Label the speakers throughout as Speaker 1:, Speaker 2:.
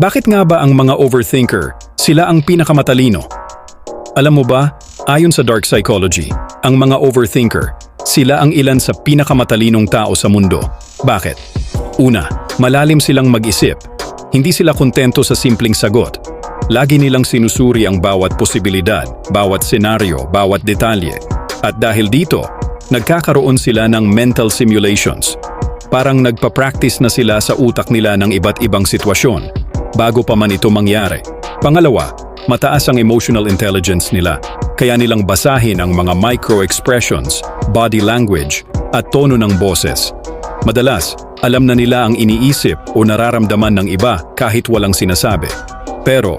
Speaker 1: Bakit nga ba ang mga overthinker, sila ang pinakamatalino? Alam mo ba, ayon sa dark psychology, ang mga overthinker, sila ang ilan sa pinakamatalinong tao sa mundo. Bakit? Una, malalim silang mag-isip. Hindi sila kontento sa simpleng sagot. Lagi nilang sinusuri ang bawat posibilidad, bawat senaryo, bawat detalye. At dahil dito, nagkakaroon sila ng mental simulations. Parang nagpa-practice na sila sa utak nila ng iba't ibang sitwasyon bago pa man ito mangyari. Pangalawa, mataas ang emotional intelligence nila, kaya nilang basahin ang mga micro-expressions, body language, at tono ng boses. Madalas, alam na nila ang iniisip o nararamdaman ng iba kahit walang sinasabi. Pero,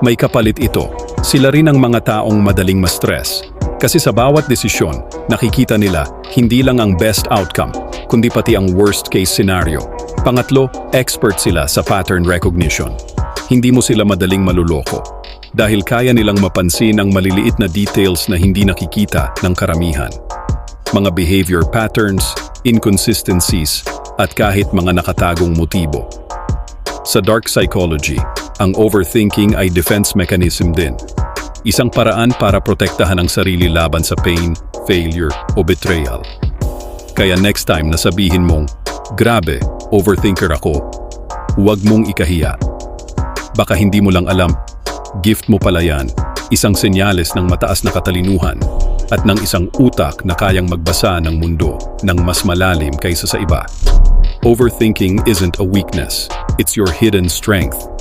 Speaker 1: may kapalit ito. Sila rin ang mga taong madaling ma-stress. Kasi sa bawat desisyon, nakikita nila hindi lang ang best outcome, kundi pati ang worst-case scenario. Pangatlo, expert sila sa pattern recognition. Hindi mo sila madaling maluloko dahil kaya nilang mapansin ang maliliit na details na hindi nakikita ng karamihan. Mga behavior patterns, inconsistencies, at kahit mga nakatagong motibo. Sa dark psychology, ang overthinking ay defense mechanism din. Isang paraan para protektahan ang sarili laban sa pain, failure, o betrayal. Kaya next time na sabihin mong, "Grabe, overthinker ako," huwag mong ikahiya. Baka hindi mo lang alam, gift mo pala yan, isang senyales ng mataas na katalinuhan at ng isang utak na kayang magbasa ng mundo ng mas malalim kaysa sa iba. Overthinking isn't a weakness, it's your hidden strength.